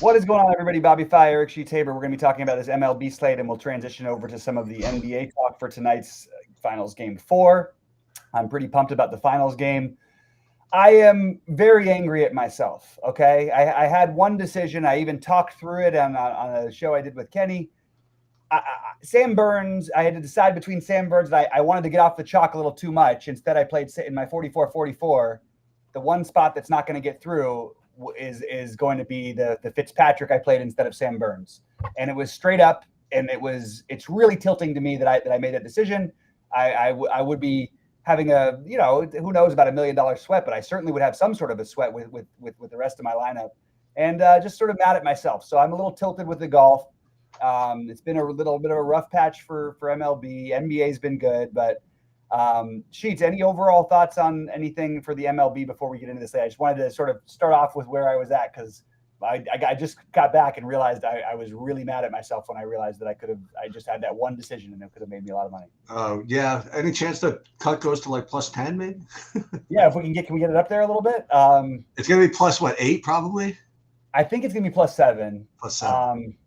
What is going on, everybody? Bobby Fi, Eric Sheets-Haber. We're going to be talking about this MLB slate, and we'll transition over to some of the NBA talk for tonight's finals game 4. I'm pretty pumped about the finals game. I am very angry at myself, okay? I had one decision. I even talked through it on a show I did with Kenny. Sam Burns, I had to decide between Sam Burns and I wanted to get off the chalk a little too much. Instead, I played in my 44-44. The one spot that's not going to get through is going to be the Fitzpatrick I played instead of Sam Burns. And it was straight up, and it's really tilting to me that I made that decision. I would be having who knows about $1 million sweat, but I certainly would have some sort of a sweat with the rest of my lineup, and just sort of mad at myself. So I'm a little tilted with the golf. It's been a little bit of a rough patch for MLB. NBA's been good, but Sheets, any overall thoughts on anything for the MLB before we get into this? I just wanted to sort of start off with where I was at, because I just got back and realized I was really mad at myself when I realized that I just had that one decision and it could have made me a lot of money. Oh, yeah. Any chance the cut goes to like plus 10 maybe? Yeah, if can we get it up there a little bit? It's going to be plus what, 8 probably? I think it's going to be plus 7. Plus 7.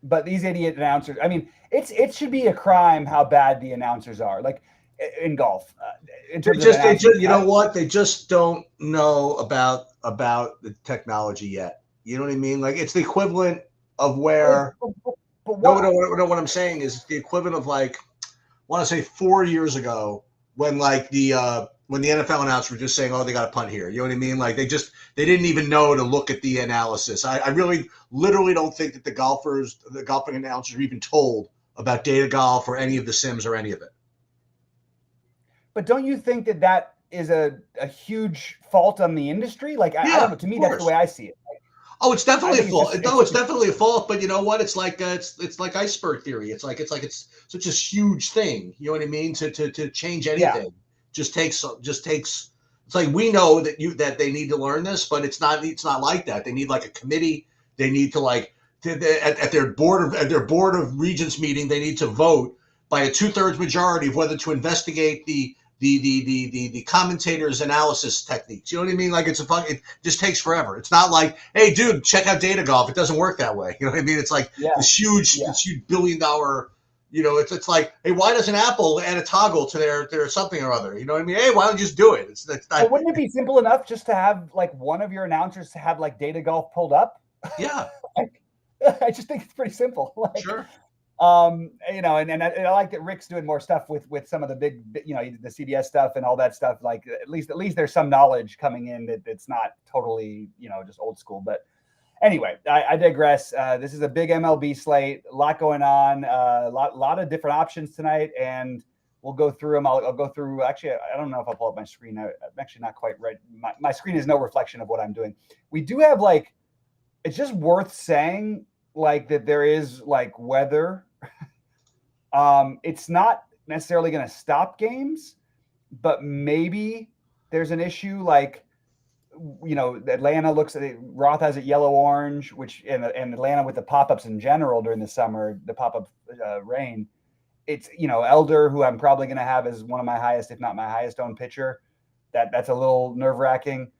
But these idiot announcers, I mean, it should be a crime how bad the announcers are. Like in golf, you know what? They just don't know about the technology yet. You know what I mean? Like it's the equivalent of where. What I'm saying is the equivalent of like, I want to say 4 years ago when like the NFL announcers were just saying, oh, they got a punt here. You know what I mean? Like they didn't even know to look at the analysis. I really literally don't think that the golfing announcers are even told about data golf or any of the sims or any of it. But don't you think that is a huge fault on the industry? Like, I don't know. To me, that's the way I see it. Oh, it's definitely a fault. It's definitely a fault. But you know what? It's like iceberg theory. It's such a huge thing. You know what I mean? To change anything just takes. It's like we know that they need to learn this, but it's not like that. They need like a committee. They need to at their board of regents meeting. They need to vote by a 2/3 majority of whether to investigate the commentators' analysis techniques. You know what I mean? Like it just takes forever. It's not like, hey, dude, check out data golf. It doesn't work that way. You know what I mean? It's like this huge $1 billion. It's like, hey, why doesn't Apple add a toggle to their something or other? You know what I mean? Hey, why don't you just do it? It's not. Well, wouldn't it be simple enough just to have like one of your announcers to have like data golf pulled up? Yeah. I just think it's pretty simple. Sure. And I like that Rick's doing more stuff with some of the big, the CBS stuff and all that stuff. Like at least there's some knowledge coming in that's not totally, just old school. But anyway, I digress. This is a big MLB slate, a lot going on, a lot of different options tonight, and we'll go through them. I'll go through. Actually, I don't know if I'll pull up my screen. I'm actually not quite right. My screen is no reflection of what I'm doing. We do have it's just worth saying that there is weather. It's not necessarily going to stop games, but maybe there's an issue Atlanta looks at it. Roth has it yellow-orange, which and Atlanta with the pop-ups in general during the summer, the pop-up rain. It's, Elder, who I'm probably going to have as one of my highest, if not my highest owned pitcher. That's a little nerve-wracking.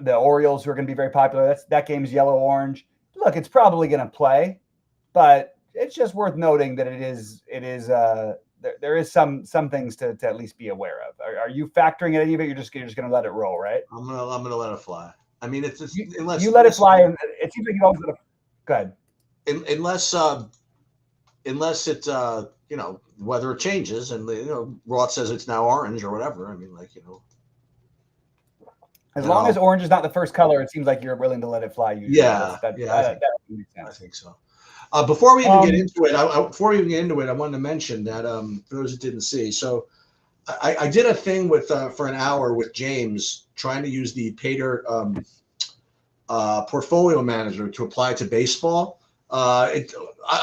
The Orioles, who are going to be very popular, that game's yellow-orange. Look, it's probably going to play, but it's just worth noting that there is some things to at least be aware of. Are you factoring any of it? You're just going to let it roll, right? I'm gonna let it fly. I mean, it's just, unless you let it fly, and it seems like you always let it. Go ahead. Unless it's weather changes and Roth says it's now orange or whatever. I mean, as long as orange is not the first color, it seems like you're willing to let it fly. Usually. I think so. Before we even get into it, I wanted to mention that for those that didn't see, so I did a thing for an hour with James trying to use the Pater portfolio manager to apply to baseball. I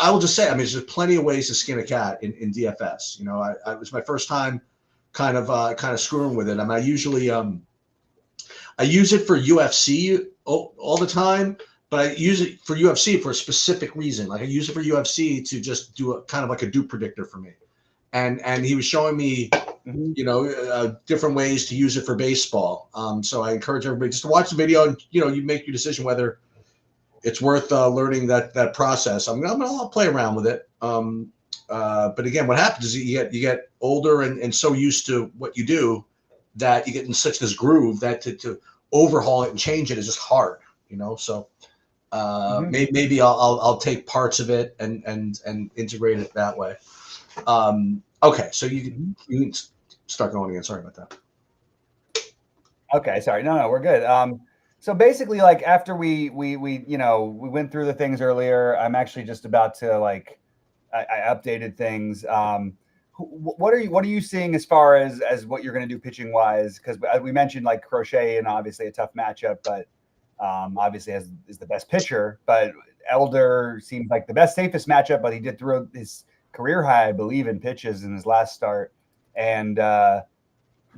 will just say, I mean, there's plenty of ways to skin a cat in DFS. It was my first time kind of screwing with it. I mean, I use it for UFC all the time, but I use it for UFC for a specific reason. Like I use it for UFC to just do a kind of like a dupe predictor for me. And he was showing me, different ways to use it for baseball. So I encourage everybody just to watch the video and, you make your decision whether it's worth learning that process. I'll play around with it. But again, what happens is you get older and so used to what you do that you get in such this groove that to overhaul it and change it is just hard, So maybe I'll take parts of it and integrate it that way. Okay, so you can start going again. Sorry about that. Okay, sorry. No, we're good. So basically, like after we went through the things earlier, I'm actually just about to I updated things. What are you seeing as far as what you're going to do pitching wise? Because we mentioned like Crochet and obviously a tough matchup, but obviously is the best pitcher. But Elder seems like the best safest matchup, but he did throw his career high, I believe, in pitches in his last start, and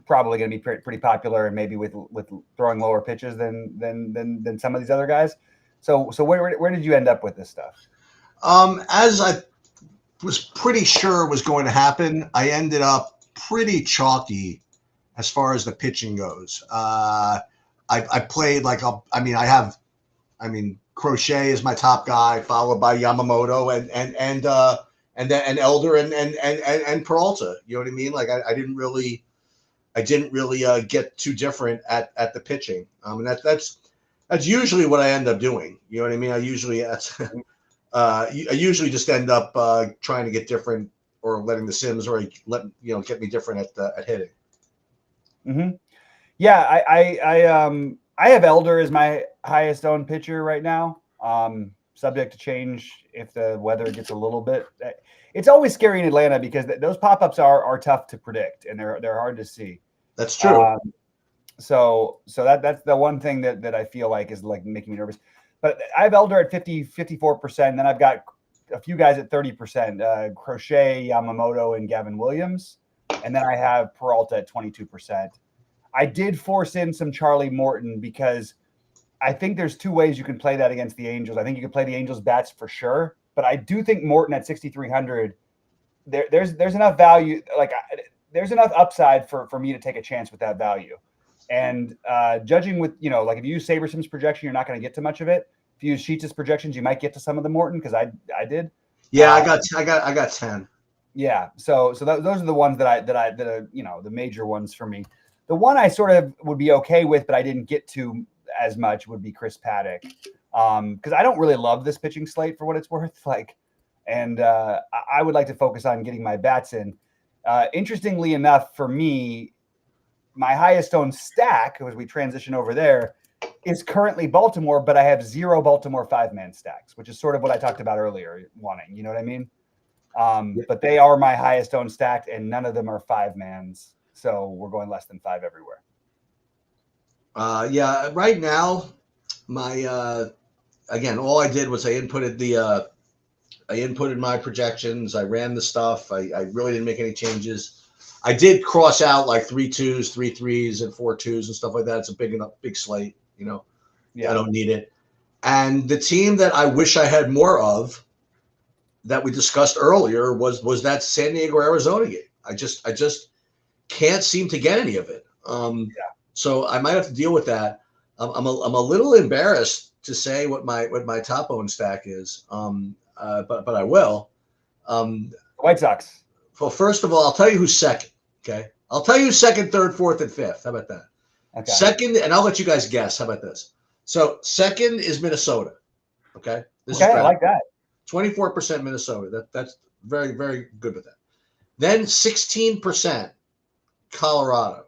probably going to be pretty popular, and maybe with throwing lower pitches than some of these other guys. So where did you end up with this stuff? As I was pretty sure was going to happen, I ended up pretty chalky as far as the pitching goes. I played Crochet is my top guy, followed by Yamamoto and Elder and Peralta. You know what I mean? Like I didn't really get too different at the pitching. And that's usually what I end up doing. You know what I mean? I usually just end up trying to get different or letting the Sims get me different at hitting. Mm-hmm. Yeah, I have Elder as my highest owned pitcher right now. Subject to change if the weather gets a little bit. It's always scary in Atlanta because those pop-ups are tough to predict and they're hard to see. That's true. So that's the one thing that I feel like is like making me nervous. But I have Elder at 54%. And then I've got a few guys at 30%, Crochet, Yamamoto, and Gavin Williams. And then I have Peralta at 22%. I did force in some Charlie Morton because I think there's two ways you can play that against the Angels. I think you can play the Angels bats for sure. But I do think Morton at 6,300, there's enough value. Like there's enough upside for me to take a chance with that value. And judging with, like if you use SaberSim's projection, you're not going to get to much of it. If you use Sheets' projections, you might get to some of the Morton because I did. Yeah, I got 10. Yeah, so those are the ones that are the major ones for me. The one I sort of would be okay with, but I didn't get to as much would be Chris Paddock because I don't really love this pitching slate for what it's worth. And I would like to focus on getting my bats in. Interestingly enough, for me, my highest owned stack, as we transition over there, is currently Baltimore, but I have 0 Baltimore 5-man stacks, which is sort of what I talked about earlier wanting, you know what I mean? But they are my highest owned stack, and none of them are 5-mans. So we're going less than 5 everywhere. Yeah, right now, my again, all I did was I inputted my projections. I ran the stuff. I really didn't make any changes. I did cross out like 3 2s, 3 3s, and 4 2s and stuff like that. It's a big slate, Yeah. I don't need it. And the team that I wish I had more of that we discussed earlier was that San Diego, Arizona game. I just can't seem to get any of it. So I might have to deal with that. I'm a little embarrassed to say what my top owned stack is. But I will. White Sox. Well, first of all, I'll tell you who's second. Okay, I'll tell you who's second, third, fourth, and fifth. How about that? Okay. Second, and I'll let you guys guess. How about this? So second is Minnesota. Okay, I like that. 24% Minnesota. That's very, very good with that. Then 16% Colorado.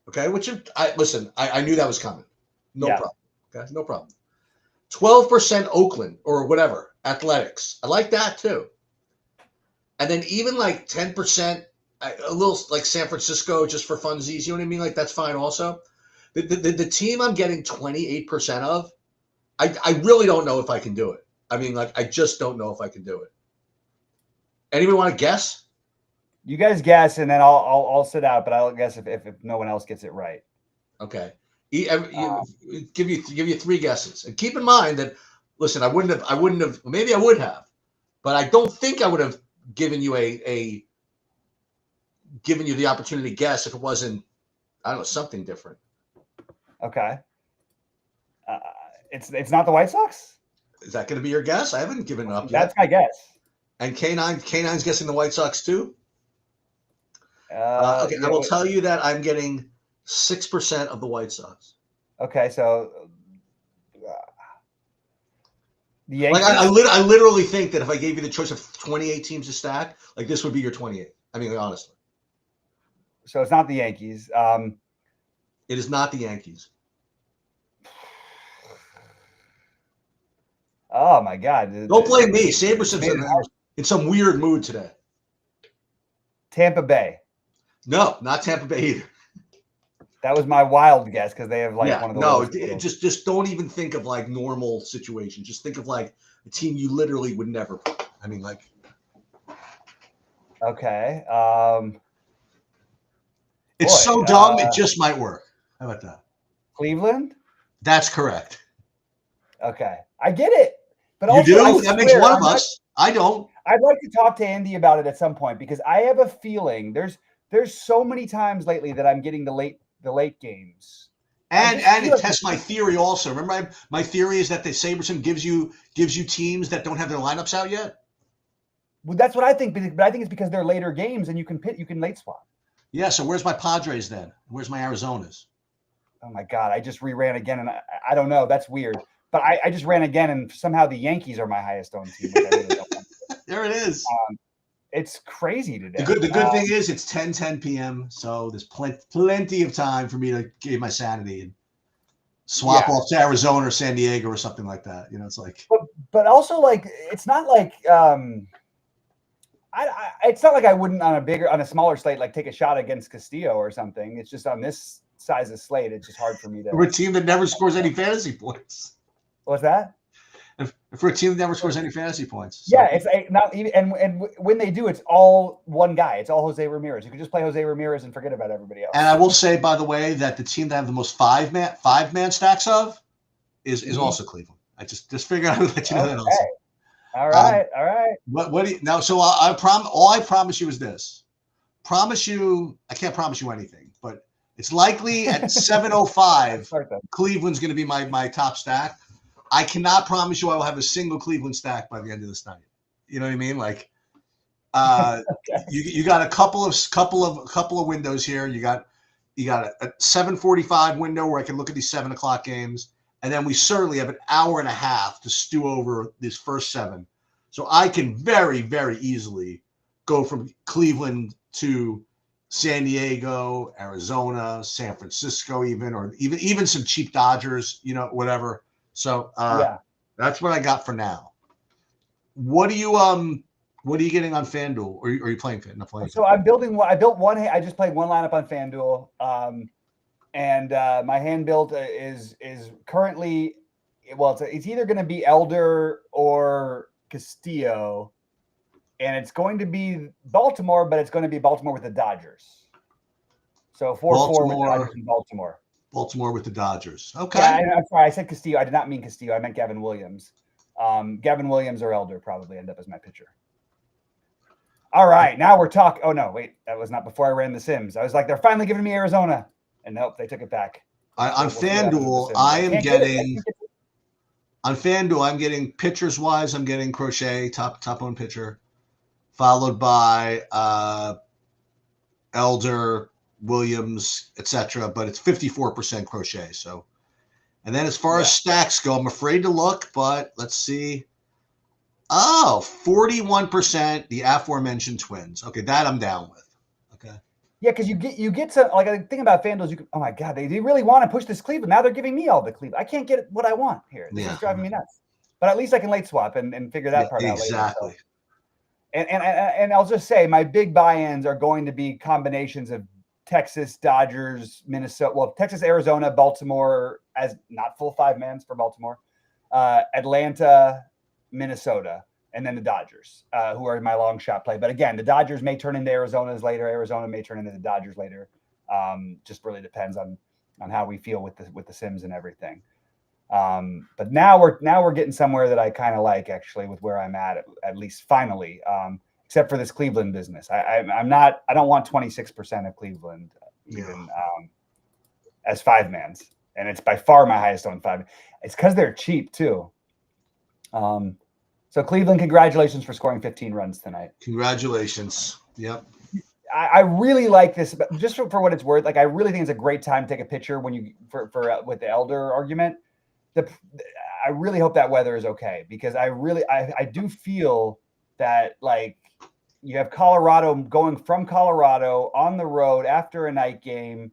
Okay, which I knew that was coming. No problem. Okay, no problem. 12% Oakland or whatever, Athletics. I like that too. And then even like 10%, a little like San Francisco just for funsies. You know what I mean? Like that's fine also. The team I'm getting 28% of, I really don't know if I can do it. I mean, like I just don't know if I can do it. Anybody want to guess? You guys guess, and then I'll sit out, but I'll guess if no one else gets it right. Okay. Give you 3 guesses, and keep in mind that listen, I wouldn't have. Maybe I would have, but I don't think I would have given you given you the opportunity to guess if it wasn't, I don't know, something different. Okay. It's not the White Sox? Is that going to be your guess? I haven't given up yet. That's my guess. And K9's guessing the White Sox too. Okay, yeah, I will tell you that I'm getting 6% of the White Sox. Okay, so the Yankees. Like I literally think that if I gave you the choice of 28 teams to stack, like this would be your 28. I mean, honestly. So it's not the Yankees. It is not the Yankees. Oh my God! Don't blame me. Saberson's in some weird mood today. Tampa Bay. No, not Tampa Bay either. That was my wild guess because they have one of the no. Just don't even think of like normal situations. Just think of like a team you literally would never pick. I mean, like. Okay. It's so dumb. It just might work. How about that? Cleveland. That's correct. Okay, I get it. But you also, do? That makes one of us. I don't. I'd like to talk to Andy about it at some point because I have a feeling there's so many times lately that I'm getting the late games. And it tests my theory also. Remember, my theory is that the Saberson gives you teams that don't have their lineups out yet. Well, that's what I think, but I think it's because they're later games and you can late swap. Yeah. So where's my Padres then? Where's my Arizonas? Oh my God! I just reran again, and I don't know. That's weird. But I just ran again, and somehow the Yankees are my highest owned team. Which I really don't want. There it is. It's crazy today. The good thing is it's 10 p.m., so there's plenty of time for me to gain my sanity and swap off to Arizona or San Diego or something like that. You know, it's like. But also like it's not like it's not like I wouldn't on a smaller slate like take a shot against Castillo or something. It's just on this size of slate, it's just hard for me to. We're a team that never scores any fantasy points. What's that? For a team that never scores any fantasy points. So. Yeah, it's not even, and when they do, it's all one guy. It's all Jose Ramirez. You can just play Jose Ramirez and forget about everybody else. And I will say, by the way, that the team that I have the most five man stacks of is also Cleveland. I just figured I would let you know that also. All right. What do you now? So I promise you is this. I can't promise you anything, but it's likely at 7:05 Cleveland's going to be my top stack. I cannot promise you I will have a single Cleveland stack by the end of this night. You know what I mean? Like, you got a couple of windows here. You got a 7:45 window where I can look at these 7 o'clock games, and then we certainly have an hour and a half to stew over this first 7. So I can very, very easily go from Cleveland to San Diego, Arizona, San Francisco, even some cheap Dodgers. You know, whatever. So that's what I got for now. What are you getting on FanDuel? Or are you playing FanDuel? Not playing. So I built one. I just played one lineup on FanDuel, and my hand build is currently it's either going to be Elder or Castillo, and it's going to be Baltimore, but it's going to be Baltimore with the Dodgers. So 4-4 with Dodgers in Baltimore. Baltimore with the Dodgers. Okay. Yeah, I'm sorry. I said Castillo. I did not mean Castillo. I meant Gavin Williams. Gavin Williams or Elder probably end up as my pitcher. All right. Now we're talking. Oh, no. Wait. That was not before I ran the Sims. I was like, they're finally giving me Arizona. And nope, they took it back. On FanDuel, I'm getting pitchers-wise, I'm getting Crochet, top-owned pitcher, followed by Elder, Williams, etc., but it's 54% Crochet. So, and then as far as stacks go, I'm afraid to look, but let's see. Oh, 41% the aforementioned Twins. Okay, that I'm down with. Okay. Yeah, because you get some like the thing about FanDuel is oh my God, they really want to push this Cleveland. Now they're giving me all the Cleveland. I can't get what I want here. This is driving me nuts. But at least I can late swap and figure that part out later. Exactly. So. And I'll just say my big buy-ins are going to be combinations of Texas, Dodgers, Minnesota, Texas, Arizona, Baltimore as not full 5-mans for Baltimore, Atlanta, Minnesota, and then the Dodgers, who are my long shot play. But again, the Dodgers may turn into Arizona's later. Arizona may turn into the Dodgers later. Just really depends on how we feel with the Sims and everything. But now we're getting somewhere that I kind of like actually with where I'm at least finally. Except for this Cleveland business. I don't want 26% of Cleveland even as 5-mans. And it's by far my highest owned 5. It's because they're cheap too. So Cleveland, congratulations for scoring 15 runs tonight. Congratulations. Yep. I really like this, just for what it's worth. Like, I really think it's a great time to take a picture when you with the elder argument. I really hope that weather is okay, because I do feel that, like, you have Colorado going from Colorado on the road after a night game,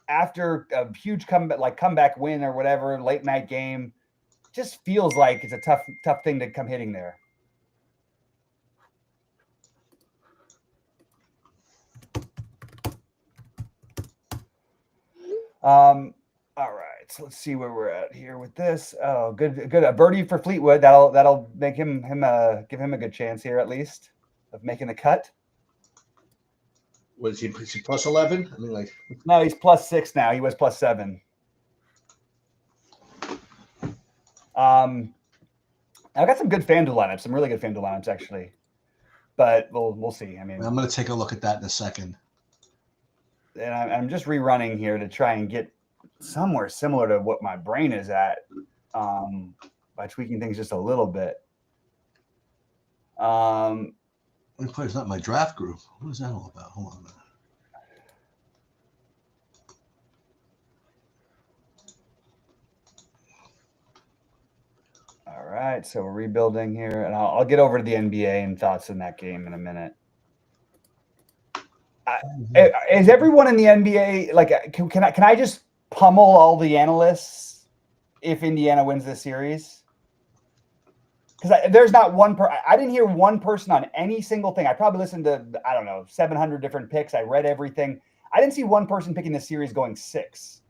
after a huge comeback win or whatever, late night game. Just feels like it's a tough thing to come hitting there. All right, so let's see where we're at here with this. Oh, good. A birdie for Fleetwood. That'll make give him a good chance here, at least, of making the cut. Was he plus 11? I mean, like, no, he's plus 6 now. He was plus 7. I've got some good FanDuel lineups, some really good FanDuel lineups, actually, but we'll see. I mean, I'm going to take a look at that in a second. And I'm just rerunning here to try and get somewhere similar to what my brain is at, by tweaking things just a little bit. It's not my draft group. What is that all about? Hold on a minute. All right, so we're rebuilding here, and I'll get over to the NBA and thoughts in that game in a minute. Is everyone in the NBA like? Can I just pummel all the analysts if Indiana wins this series? Because there's not one I didn't hear one person on any single thing. I probably listened to, I don't know, 700 different picks. I read everything. I didn't see one person picking the series going 6.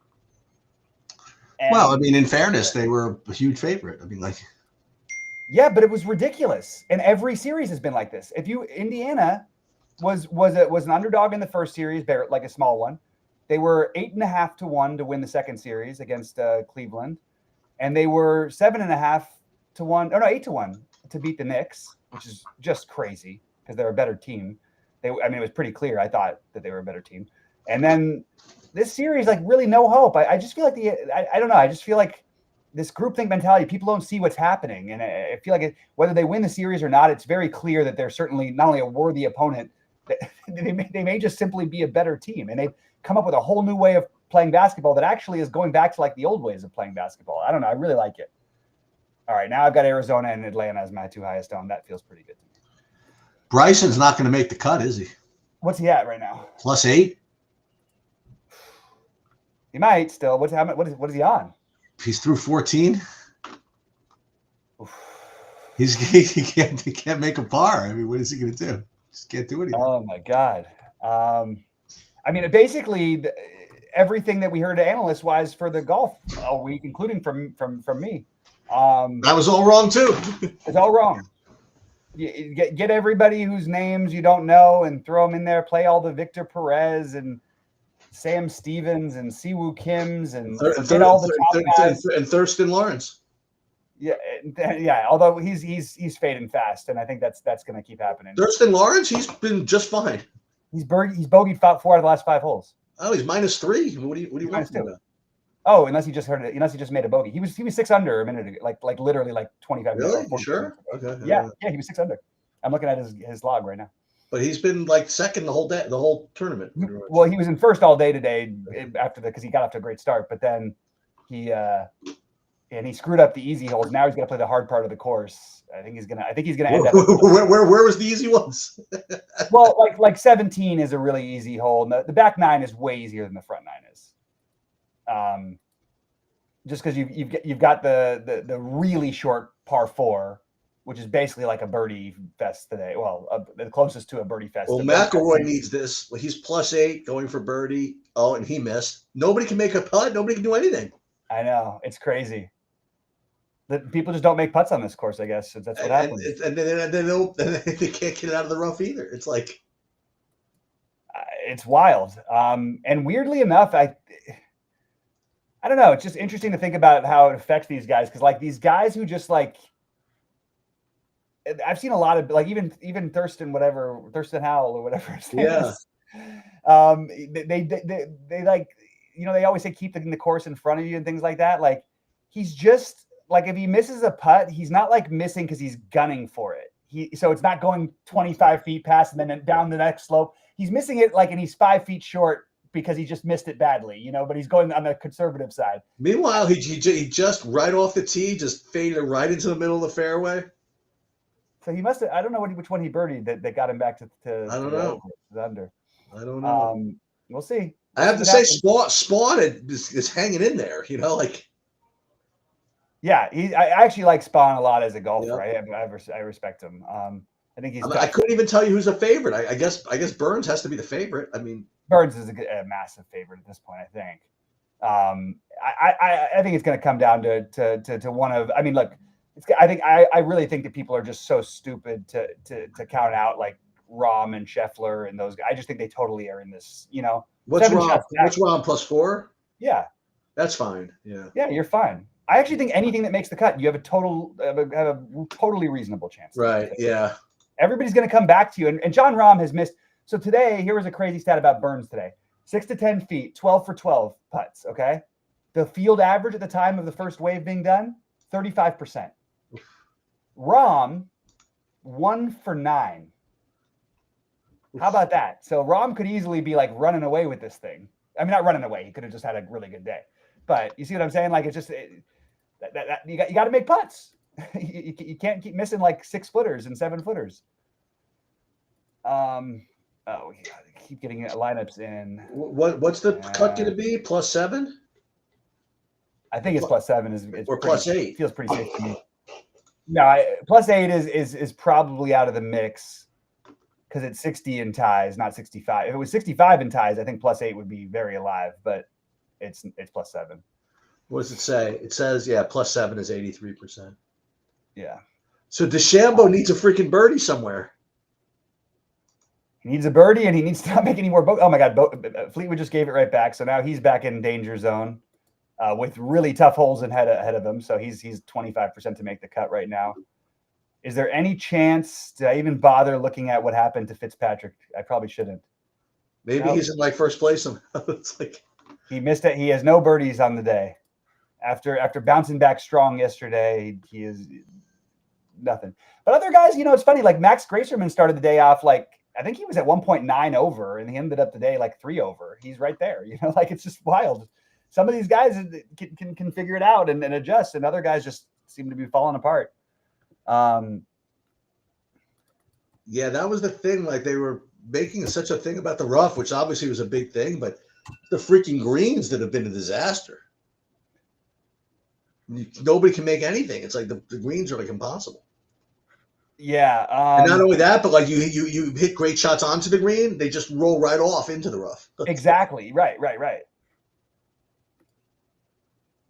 And, well, I mean, in fairness, they were a huge favorite. I mean, like, yeah, but it was ridiculous. And every series has been like this. Indiana was an underdog in the first series, like a small one. They were 8.5 to 1 to win the second series against Cleveland, and they were 7.5 to 1. Oh no, 8 to 1 to beat the Knicks, which is just crazy because they're a better team. It was pretty clear. I thought that they were a better team, and then this series, like, really no hope. I just feel like I don't know. I just feel like this groupthink mentality. People don't see what's happening, and I feel like whether they win the series or not, it's very clear that they're certainly not only a worthy opponent. They may just simply be a better team, and they've come up with a whole new way of playing basketball that actually is going back to like the old ways of playing basketball. I don't know. I really like it. All right, now I've got Arizona and Atlanta as my 2 highest on. That feels pretty good to me. Bryson's not going to make the cut, is he? What's he at right now? Plus 8. He might still. What is he on? He's through 14. He can't make a par. I mean, what is he going to do? Just can't do anything. Oh my God. I mean, basically everything that we heard analyst wise for the golf all week, including from me. That was all wrong too. It's all wrong. You get everybody whose names you don't know and throw them in there. Play all the Victor Perez and Sam Stevens and Siwoo Kims and get all the top guys. And Thurston Lawrence. Yeah. Although he's fading fast, and I think that's going to keep happening. Thurston Lawrence, he's been just fine. He's bogeyed 4 out of the last 5 holes. Oh, he's -3. What do you want to do? Oh, unless he just heard it. Unless he just made a bogey. He was 6 under a minute ago, like literally like 25 minutes. Really? You sure? Okay. Yeah, he was 6 under. I'm looking at his log right now. But he's been like second the whole tournament. Well, he was in first all day today because he got off to a great start, but then he screwed up the easy holes. Now he's going to play the hard part of the course. I think he's gonna end up. Where was the easy ones? Well, like 17 is a really easy hole. The back 9 is way easier than the front 9 is. Just because you've got the really short par 4, which is basically like a birdie fest today. Well, the closest to a birdie fest. Well, McIlroy needs this. He's +8 going for birdie. Oh, and he missed. Nobody can make a putt. Nobody can do anything. I know, it's crazy. People just don't make putts on this course, I guess. So that's what happens. And they can't get it out of the rough either. It's like, it's wild. And weirdly enough, I don't know. It's just interesting to think about how it affects these guys, because like these guys who just like, I've seen a lot of like even Thurston Howell or whatever his name is. They like, they always say keep the course in front of you and things like that. Like he's just like if he misses a putt, he's not like missing because he's gunning for it. So it's not going 25 feet past and then down the next slope. He's missing it like, and he's 5 feet short because he just missed it badly, you know, but he's going on the conservative side. Meanwhile, he just right off the tee, just faded right into the middle of the fairway. So he must have, I don't know which one he birdied that got him back to I don't know. The under. I don't know. We'll see. I have to say, Spawn is hanging in there, you know, like. Yeah, I actually like Spawn a lot as a golfer. Yeah. I respect him. I think he's. I couldn't even tell you who's a favorite. I guess Burns has to be the favorite. I mean, Burns is a massive favorite at this point, I think. I think it's going to come down to one of. I mean, look, I really think that people are just so stupid to count out like Rahm and Scheffler and those guys. I just think they totally are in this. You know, what's Rahm +4? Yeah, that's fine. Yeah, you're fine. I actually think anything that makes the cut, you have a totally reasonable chance. Right. Yeah. Everybody's going to come back to you. And John Rahm has missed. So today, here was a crazy stat about Burns today. 6 to 10 feet, 12 for 12 putts, okay? The field average at the time of the first wave being done, 35%. Rahm, 1 for 9. How about that? So Rahm could easily be like running away with this thing. I mean, not running away. He could have just had a really good day. But you see what I'm saying? Like, it's just you got to make putts. you can't keep missing like 6-footers and 7-footers. Keep getting lineups in. What's the cut going to be? +7? I think it's +7. Or +8. Feels pretty safe to me. No, +8 is probably out of the mix because it's 60 in ties, not 65. If it was 65 in ties, I think +8 would be very alive. But it's +7. What does it say? It says, +7 is 83%. Yeah. So DeChambeau needs a freaking birdie somewhere. He needs a birdie, and he needs to not make any more. Oh my God! Fleetwood just gave it right back, so now he's back in danger zone with really tough holes ahead of him. So he's 25% to make the cut right now. Is there any chance? Did I even bother looking at what happened to Fitzpatrick? I probably shouldn't. Maybe he's in like first place somehow. It's like. He missed it. He has no birdies on the day. After bouncing back strong yesterday, he is nothing. But other guys, you know, it's funny. Like Max Gracerman started the day off like I think he was at 1.9 over, and he ended up the day like 3 over. He's right there. You know, like it's just wild. Some of these guys can figure it out and adjust, and other guys just seem to be falling apart. Yeah, that was the thing. Like they were making such a thing about the rough, which obviously was a big thing, but the freaking greens that have been a disaster. Nobody can make anything. It's like the greens are like impossible. Yeah. And not only that, but like you hit great shots onto the green, they just roll right off into the rough. Exactly. Right.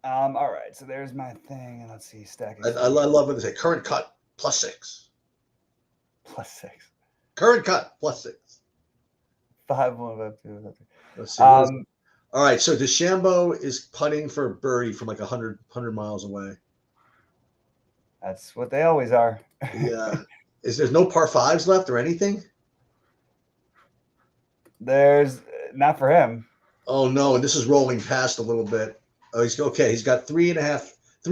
All right. So there's my thing. And let's see. Stacking. I love what they say. Current cut +6. +6. Current cut +6. 5, 1, 5, 2. Let's see. All right, so DeChambeau is putting for birdie from like 100 miles away. That's what they always are. Yeah. There's no par 5s left or anything? There's not for him. Oh no, and this is rolling past a little bit. Oh, he's okay. He's got 3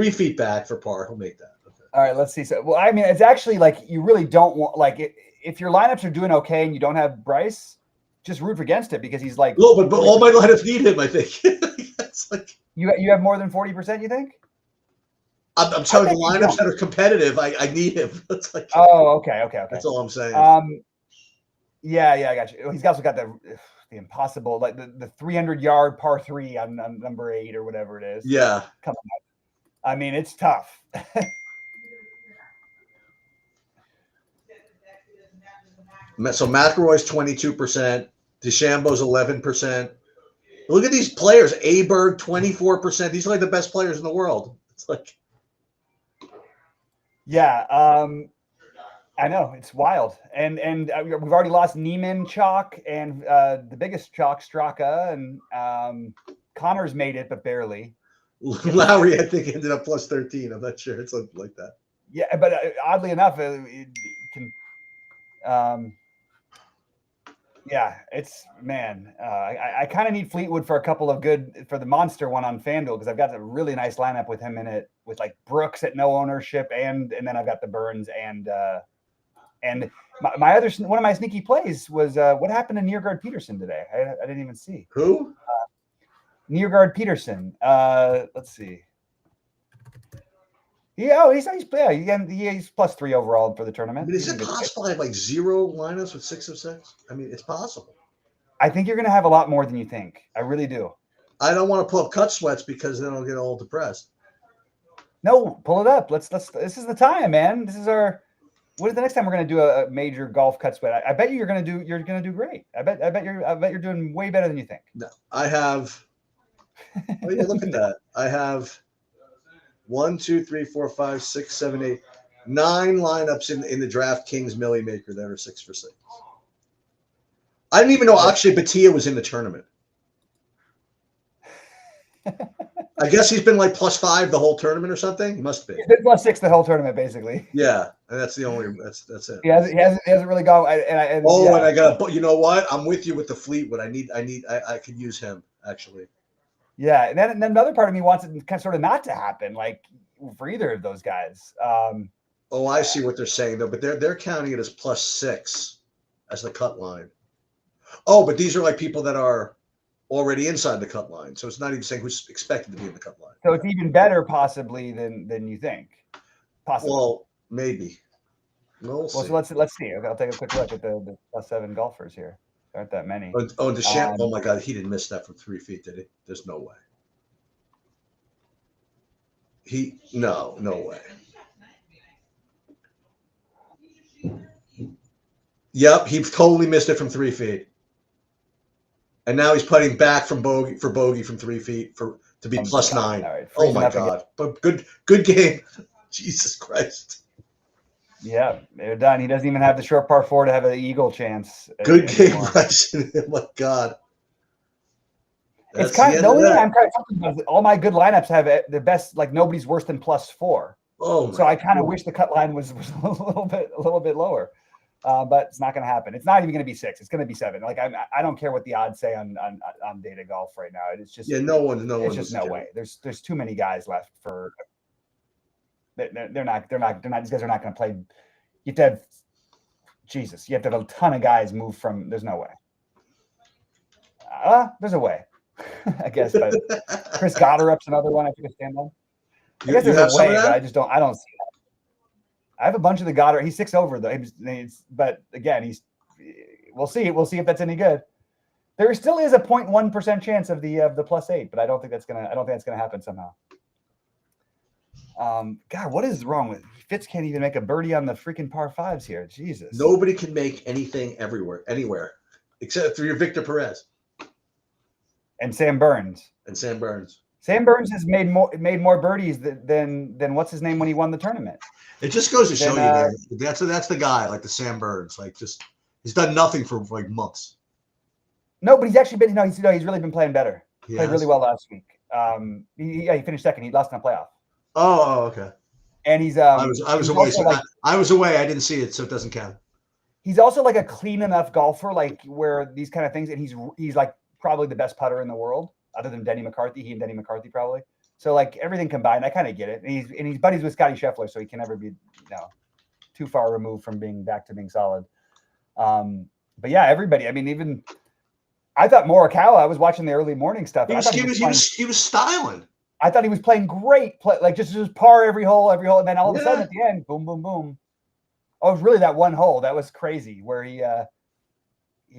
feet back for par. He'll make that. Okay. All right, let's see. So, well, I mean, it's actually like you really don't want like if your lineups are doing okay and you don't have Bryce, just root against it because he's like. No, but all my lineups need him. I think. It's like you have more than 40%. You think? I'm telling you, lineups that are competitive, I need him. It's like. Oh, okay. That's all I'm saying. Yeah, I got you. He's also got the impossible, like the 300-yard par 3 on number 8 or whatever it is. Yeah. Come on. I mean, it's tough. So McIlroy's 22%. DeChambeau's 11%. Look at these players. Aberg 24%. These are like the best players in the world. It's like. Yeah, I know it's wild, and we've already lost Neiman Chalk and the biggest Chalk Straka, and Connor's made it but barely. Lowry, I think, ended up +13. I'm not sure. It's something like that. Yeah, but oddly enough, it can. Yeah, it's man. I kind of need Fleetwood for a couple of for the monster one on FanDuel because I've got a really nice lineup with him in it with like Brooks at no ownership and then I've got the Burns and my other one of my sneaky plays was what happened to Niergaard Peterson today. I didn't even see who Niergaard Peterson. Let's see. Yeah, he's +3 overall for the tournament. I mean, is it possible I have like 0 lineups with 6 of 6? I mean, it's possible. I think you're going to have a lot more than you think. I really do. I don't want to pull up cut sweats because then I'll get all depressed. No, pull it up. Let's. This is the time, man. This is our. What is the next time we're going to do a major golf cut sweat? I bet you're going to do great. I bet you're doing way better than you think. No, I have. Oh yeah, look at that. I have 1, 2, 3, 4, 5, 6, 7, 8, 9 lineups in the DraftKings Millie Maker that are 6 for 6. I didn't even know Akshay Bhatia was in the tournament. I guess he's been like +5 the whole tournament or something. He must be. He's been +6 the whole tournament, basically. Yeah, and that's the only. That's it. He hasn't really gone. And I got. But you know what? I'm with you with the Fleetwood. I could use him actually. Yeah, and then another part of me wants it kind of sort of not to happen, like for either of those guys. Oh, I see what they're saying though, but they're counting it as +6 as the cut line. Oh, but these are like people that are already inside the cut line, so it's not even saying who's expected to be in the cut line. So it's even better, possibly, than you think. Possibly. Well, maybe. We'll see. So let's see. I'll take a quick look at the +7 golfers here. There aren't that many. Oh, DeChambeau. Oh my God, he didn't miss that from 3 feet, did he? There's no way. No way. Yep, he totally missed it from 3 feet. And now he's putting back from bogey from 3 feet to be +9. Right, oh my God! But good game. Jesus Christ. Yeah, they're done. He doesn't even have the short par 4 to have an eagle chance. Good game, Bryson. Oh my God. It's kind of the only thing I'm kind of talking about is all my good lineups have the best. Like nobody's worse than +4. Oh, so I kind of wish the cut line was a little bit lower. But it's not going to happen. It's not even going to be 6. It's going to be 7. Like I don't care what the odds say on Data Golf right now. It's just It's just no way. There's too many guys left for. They're not. These guys are not going to play. You have to have. Jesus, you have to have a ton of guys move from. There's no way. There's a way, I guess. But Chris Goddard's another one I took a stand on. I guess there's a way, but I don't see that. I have a bunch of the Goddard. He's 6 over though. But again, we'll see. We'll see if that's any good. There still is a 0.1% chance of the +8, but I don't think that's gonna happen somehow. God, what is wrong with Fitz? Can't even make a birdie on the freaking par 5s here. Jesus. Nobody can make anything anywhere, except for your Victor Perez and Sam Burns. Sam Burns has made more birdies than what's his name when he won the tournament. It just goes to show you, man. That's the guy, like the Sam Burns, like just he's done nothing for like months. No, but he's actually been, he's really been playing better. Played really well last week. He finished second. He lost in a playoff. Oh, okay. And he's I was away. I was away. I didn't see it, so it doesn't count. He's also like a clean enough golfer, like where these kind of things, and he's like probably the best putter in the world, other than Denny McCarthy. He and Denny McCarthy probably. So like everything combined, I kind of get it. And he's buddies with Scotty Scheffler, so he can never be too far removed from being back to being solid. But yeah, everybody. I mean, even I thought Morikawa. I was watching the early morning stuff. He was styling. I thought he was playing great, like just par every hole, and then all of a sudden at the end, boom, boom, boom. Oh, it was really that one hole that was crazy where he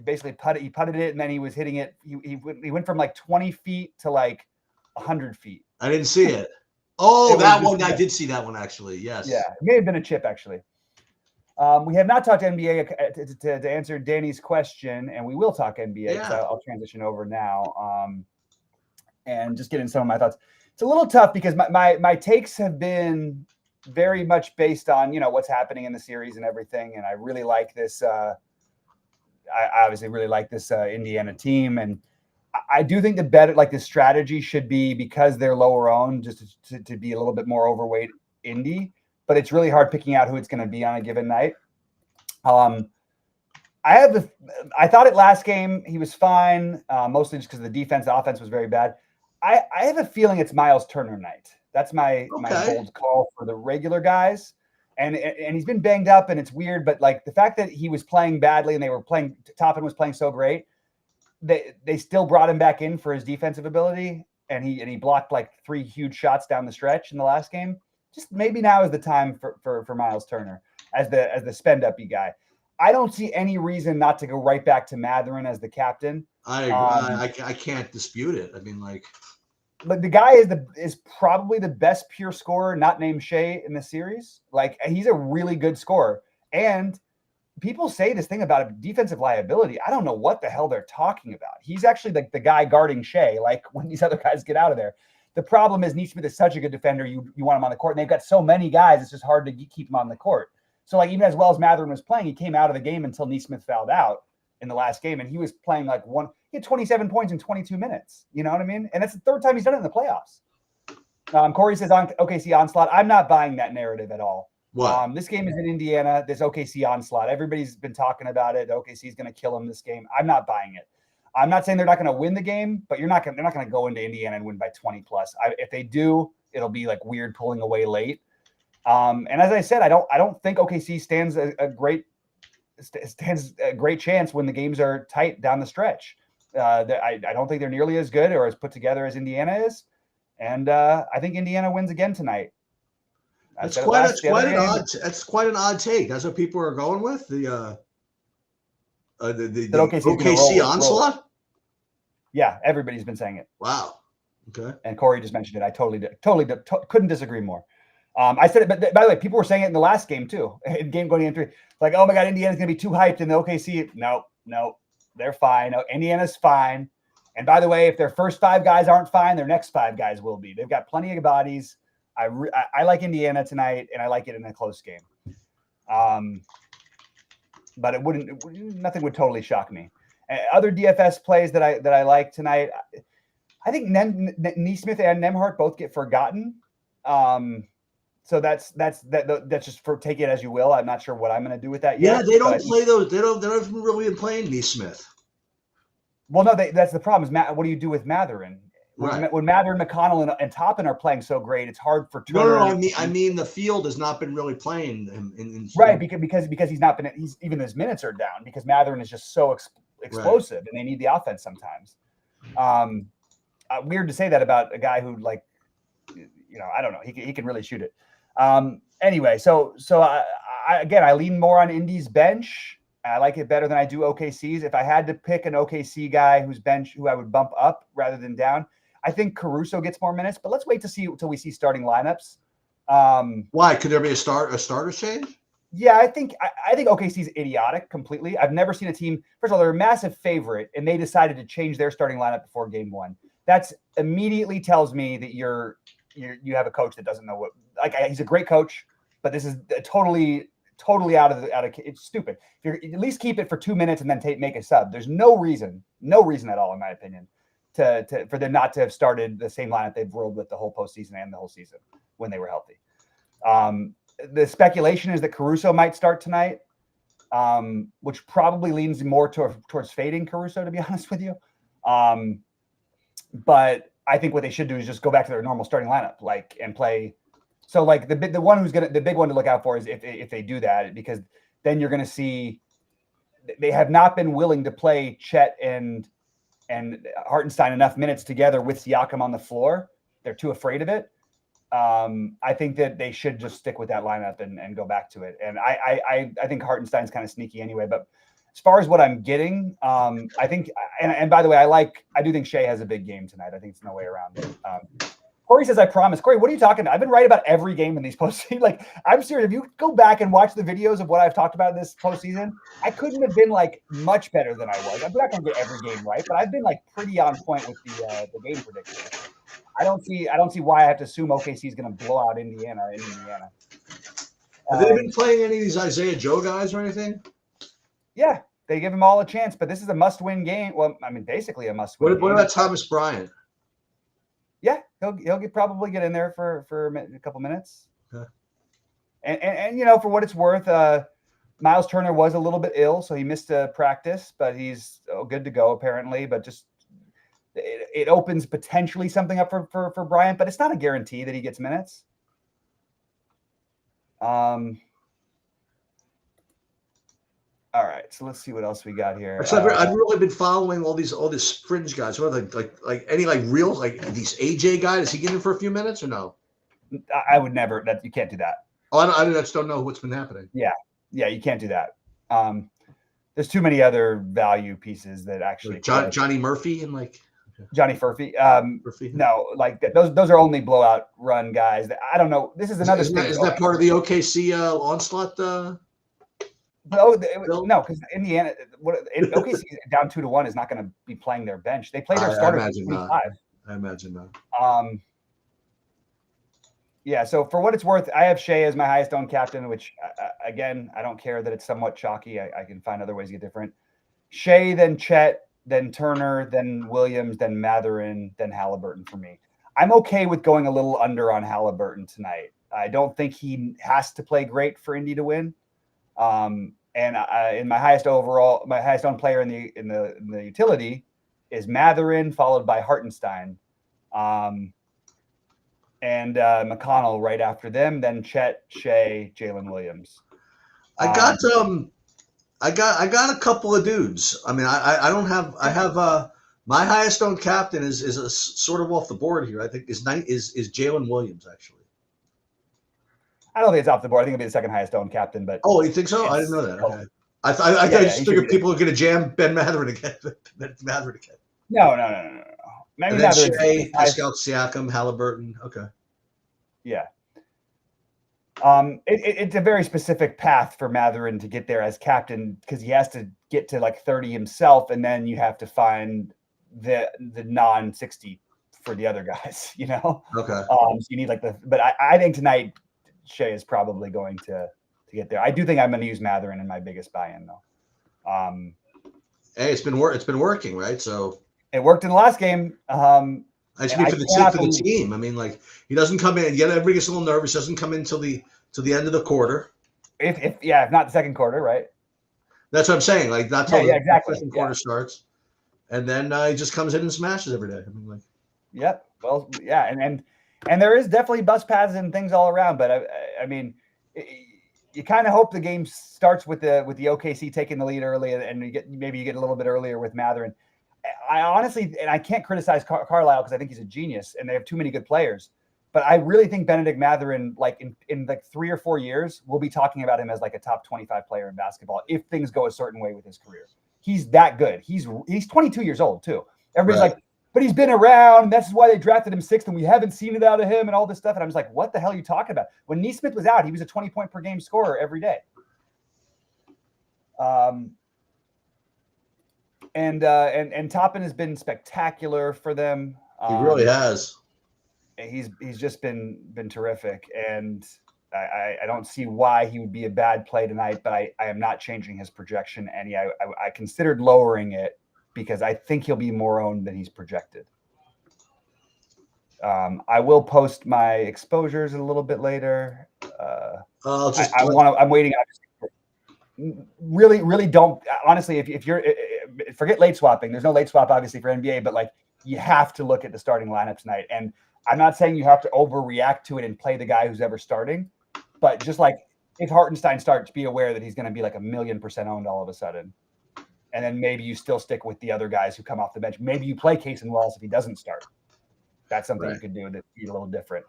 basically putted it, and then he was hitting it. He went from like 20 feet to like 100 feet. I didn't see it. Oh, that one. I did see that one actually. Yes. Yeah, it may have been a chip actually. We have not talked NBA to answer Danny's question, and we will talk NBA. Yeah. So I'll transition over now and just get into some of my thoughts. It's a little tough because my takes have been very much based on what's happening in the series and everything, and I really like this. I obviously really like this Indiana team, and I do think the strategy should be, because they're lower owned, just to be a little bit more overweight Indy. But it's really hard picking out who it's going to be on a given night. I thought it last game he was fine, mostly just because the offense was very bad. I have a feeling it's Miles Turner night. That's my bold call for the regular guys. And he's been banged up and it's weird, but like the fact that he was playing badly and they were playing, Toppin was playing so great, they still brought him back in for his defensive ability, and he blocked like 3 huge shots down the stretch in the last game. Just maybe now is the time for Miles Turner as the spend uppy guy. I don't see any reason not to go right back to Matherin as the captain. I agree. I can't dispute it. I mean, like the guy is probably the best pure scorer not named Shea in the series. Like he's a really good scorer, and people say this thing about a defensive liability. I don't know what the hell they're talking about. He's actually like the guy guarding Shea, like when these other guys get out of there. The problem is Neesmith is such a good defender. You want him on the court, and they've got so many guys, it's just hard to keep him on the court. So like even as well as Matherin was playing, he came out of the game until Neesmith fouled out in the last game, and he was playing like he had 27 points in 22 minutes. You know what I mean? And that's the third time he's done it in the playoffs. Corey says on OKC onslaught. I'm not buying that narrative at all. What? This game is in Indiana. This OKC onslaught. Everybody's been talking about it. OKC is going to kill them this game. I'm not buying it. I'm not saying they're not going to win the game, but they're not going to go into Indiana and win by 20 plus. If they do, it'll be like weird pulling away late. And as I said, I don't think OKC stands a great chance when the games are tight down the stretch. I don't think they're nearly as good or as put together as Indiana is. And I think Indiana wins again tonight. That's quite an odd take. That's what people are going with. The OKC onslaught. Yeah, everybody's been saying it. Wow. Okay. And Corey just mentioned it. I totally couldn't disagree more. I said it, but by the way, people were saying it in the last game too. In game going in 3, like, oh my God, Indiana's going to be too hyped, and the OKC. No, they're fine. No, Indiana's fine. And by the way, if their first 5 guys aren't fine, their next 5 guys will be. They've got plenty of bodies. I like Indiana tonight, and I like it in a close game. But nothing would totally shock me. Other DFS plays that I like tonight, I think Neesmith and Nembhard both get forgotten. So that's just for take it as you will. I'm not sure what I'm going to do with that yet. Yeah, they don't play those. They don't really been playing Neesmith. Well, no, that's the problem. Is what do you do with Matherin? Right. When Matherin, McConnell, and Toppin are playing so great, it's hard for Turner. No, I mean the field has not been really playing him. Right, because he's not been. Even his minutes are down because Matherin is just so explosive, right. And they need the offense sometimes. Weird to say that about a guy who, like, I don't know. He can really shoot it. Anyway, so I lean more on Indy's bench. I like it better than I do OKC's. If I had to pick an OKC guy who I would bump up rather than down, I think Caruso gets more minutes. But let's wait till we see starting lineups. Why? Could there be a starter change? Yeah, I think OKC's idiotic completely. I've never seen a team. First of all, they're a massive favorite, and they decided to change their starting lineup before game 1. That's immediately tells me that you have a coach that doesn't know what. Like, he's a great coach, but this is totally out of it's stupid. If you at least keep it for 2 minutes and then make a sub. There's no reason at all, in my opinion, for them not to have started the same lineup they've rolled with the whole postseason and the whole season when they were healthy. The speculation is that Caruso might start tonight, which probably leans more towards fading Caruso, to be honest with you. But I think what they should do is just go back to their normal starting lineup, and play. So the big one to look out for is if they do that, because then you're going to see they have not been willing to play Chet and Hartenstein enough minutes together with Siakam on the floor. They're too afraid of it. I think that they should just stick with that lineup and go back to it. And I think Hartenstein's kind of sneaky anyway. But as far as what I'm getting, I think, and by the way, I do think Shea has a big game tonight. I think it's no way around it. Corey says, I promise. Corey, what are you talking about? I've been right about every game in these postseason. Like, I'm serious. If you go back and watch the videos of what I've talked about in this postseason, I couldn't have been much better than I was. I'm not going to get every game right, but I've been pretty on point with the game prediction. I don't see why I have to assume OKC is going to blow out Indiana in Indiana. Have they been playing any of these Isaiah Joe guys or anything? Yeah, they give them all a chance, but this is a must-win game. Well, I mean, basically a must-win. What about Thomas Bryant? Yeah, he'll probably get in there for a couple minutes. Okay. And for what it's worth, Miles Turner was a little bit ill, so he missed a practice, but he's good to go apparently. But just it opens potentially something up for Bryant, but it's not a guarantee that he gets minutes. All right, so let's see what else we got here. I've really been following all these fringe guys. What are they, like any real these AJ guys? Is he getting for a few minutes or no? I would never. That you can't do that. Oh, I just don't know what's been happening. Yeah, you can't do that. There's too many other value pieces that actually. Johnny Murphy and Johnny Murphy. Murphy. No, those are only blowout run guys. I don't know. This is another. Isn't that part of the OKC onslaught? No, because Indiana, OKC down 2-1 is not going to be playing their bench. They play their starter for 25. I imagine not. Yeah. So for what it's worth, I have Shea as my highest owned captain, which again, I don't care that it's somewhat chalky. I can find other ways to get different. Shea, then Chet, then Turner, then Williams, then Matherin, then Halliburton for me. I'm okay with going a little under on Halliburton tonight. I don't think he has to play great for Indy to win. And in my highest owned player in the utility is Matherin, followed by Hartenstein, and McConnell right after them. Then Chet, Shea, Jalen Williams. I got a couple of dudes. I mean, I have my highest owned captain is a sort of off the board here. I think is Jalen Williams actually. I don't think it's off the board. I think it'll be the second highest owned captain. But you think so? I didn't know that. Okay. I just figured people are going to jam Ben Matherin again. No. Maybe Shea, Pascal Siakam, Halliburton. Okay. Yeah. It's a very specific path for Matherin to get there as captain because he has to get to 30 himself, and then you have to find the non-60 for the other guys. Okay. So you need but I think tonight Shea is probably going to get there. I do think I'm going to use Matherin in my biggest buy-in though. Hey, it's been working, right? So it worked in the last game. I speak for the team. I mean, he doesn't come in. Yet everybody gets a little nervous. Doesn't come in till the end of the quarter. If not the second quarter, right? That's what I'm saying. Not till the second quarter starts, and then he just comes in and smashes every day. I mean, Yep. Well, yeah, and there is definitely bus paths and things all around, but I mean, you kind of hope the game starts with the OKC taking the lead early, and you get a little bit earlier with Matherin. I honestly, and I can't criticize Carlisle because I think he's a genius and they have too many good players. But I really think Benedict Matherin, in 3 or 4 years, we'll be talking about him as a top 25 player in basketball if things go a certain way with his career. He's that good. He's 22 years old too. Everybody's but he's been around. That's why they drafted him 6th, and we haven't seen it out of him and all this stuff. And I'm just like, what the hell are you talking about? When Neesmith was out, he was a 20-point per game scorer every day. And Toppin has been spectacular for them. He really has. He's just been terrific, and I don't see why he would be a bad play tonight. But I am not changing his projection any. I considered lowering it because I think he'll be more owned than he's projected. I will post my exposures a little bit later. I'm waiting. Really don't. Honestly, if you're forget late swapping. There's no late swap obviously for NBA, but you have to look at the starting lineup tonight. And I'm not saying you have to overreact to it and play the guy who's ever starting, but just if Hartenstein starts, be aware that he's going to be 1,000,000% owned all of a sudden. And then maybe you still stick with the other guys who come off the bench. Maybe you play Case and Wallace if he doesn't start. That's something you could do to be a little different.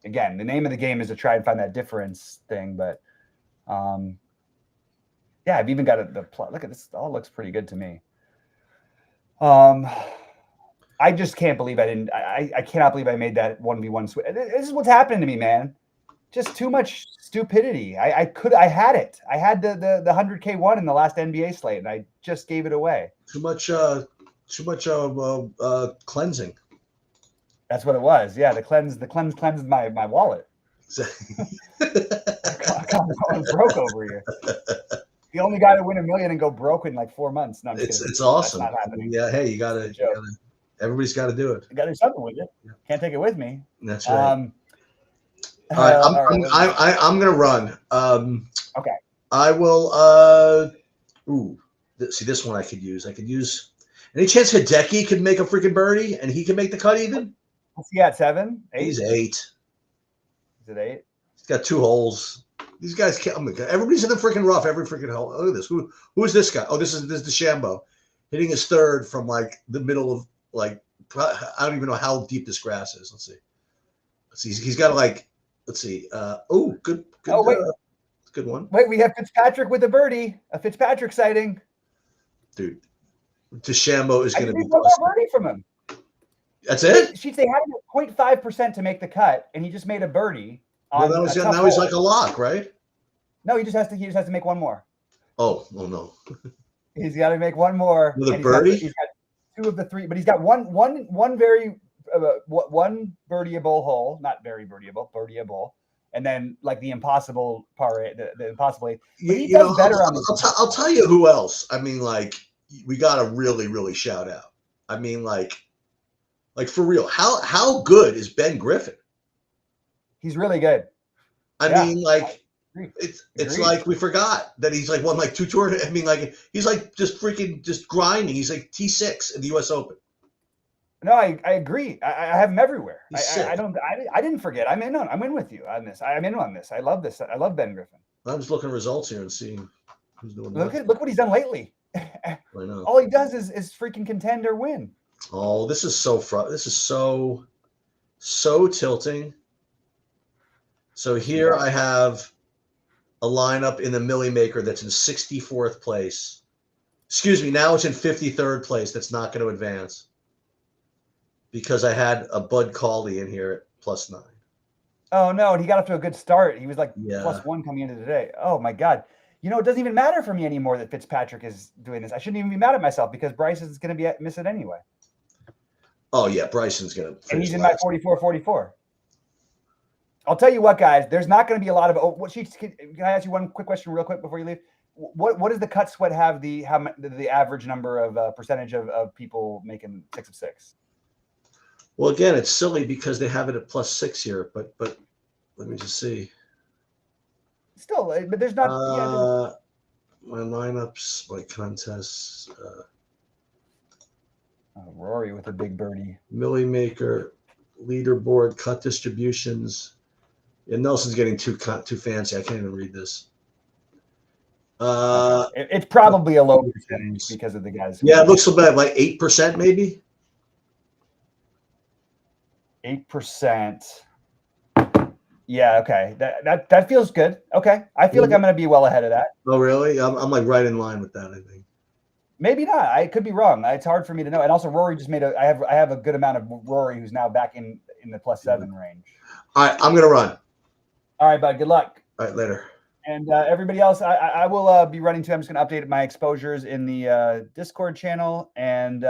Again, the name of the game is to try and find that difference thing. But I've even got the plot. Look at this. It all looks pretty good to me. I just can't believe I didn't. I cannot believe I made that 1v1 switch. This is what's happening to me, man. Just too much stupidity. I had it. I had the 100K one in the last NBA slate, and I just gave it away. Too much cleansing. That's what it was. Yeah, the cleanse cleansed my wallet. I'm broke over here. The only guy to win $1 million and go broke in 4 months. No, I'm it's kidding. It's awesome. That's not happening. Yeah, hey, you gotta everybody's got to do it. You got to do something with it. Can't take it with me. That's right. All right, I'm going to run. Okay. I will. See, this one I could use. Any chance Hideki could make a freaking birdie and he can make the cut even? What's he at, 7, 8? He's 8. Is it 8? He's got 2 holes. These guys can't. Oh my God. Everybody's in the freaking rough. Every freaking hole. Look at this. Who is this guy? Oh, this is DeChambeau hitting his 3rd from like the middle of like I don't even know how deep this grass is. Let's see. He's got like. Let's see. Good. Oh wait. Good one. Wait, we have Fitzpatrick with a birdie. A Fitzpatrick sighting. Dude, DeChambeau is going to be one more birdie from him. That's it? They had him at 0.5% to make the cut, and he just made a birdie. Well, now he's like a lock, right? No, he just has to make one more. Oh no. He's got to make one more. With a birdie? He's got 2 of the 3, but he's got one very one birdiable hole, not very birdiable, and then like the impossible par, the impossible 8. But he does better on this. I'll tell you who else. I mean, like we got to really shout out. I mean, like for real, how good is Ben Griffin? He's really good. I mean, like it's like we forgot that he's like won like 2 tournaments. I mean, like he's like just grinding. He's like T6 in the U.S. Open. No, I agree. I have him everywhere. I didn't forget. I'm in with you on this. I'm in on this. I love this. I love Ben Griffin. I'm just looking at results here and seeing who's doing. Look what he's done lately. I know. All he does is freaking contend or win. Oh, this is so tilting. So here I have a lineup in the Millie Maker that's in 64th place. Excuse me, now it's in 53rd place. That's not going to advance because I had a Bud Cauley in here at +9. Oh no, and he got up to a good start. He was like +1 coming into today. Oh my God. You know, it doesn't even matter for me anymore that Fitzpatrick is doing this. I shouldn't even be mad at myself because Bryce is going to miss it anyway. Oh yeah, Bryson's going to. And he's in my 44-44. I'll tell you what, guys. There's not going to be a lot of. Can I ask you one quick question, real quick, before you leave? What does the cut sweat have the average number of percentage of people making 6 of 6? Well, again, it's silly because they have it at +6 here, but let me just see. Still, but there's not. My lineups, my contests. Rory with a big birdie. Millie Maker, leaderboard, cut distributions. Yeah, Nelson's getting too fancy. I can't even read this. It's probably a low percentage because of the guys. Yeah, it looks so bad, like 8% maybe. 8%. Yeah, okay. That feels good. Okay. I feel like I'm going to be well ahead of that. Oh, really? I'm like right in line with that, I think. Maybe not. I could be wrong. It's hard for me to know. And also Rory just made I have a good amount of Rory who's now back in the +7 range. All right, I'm going to run. All right, bud. Good luck. All right, later. And everybody else, I will be running too. I'm just going to update my exposures in the Discord channel and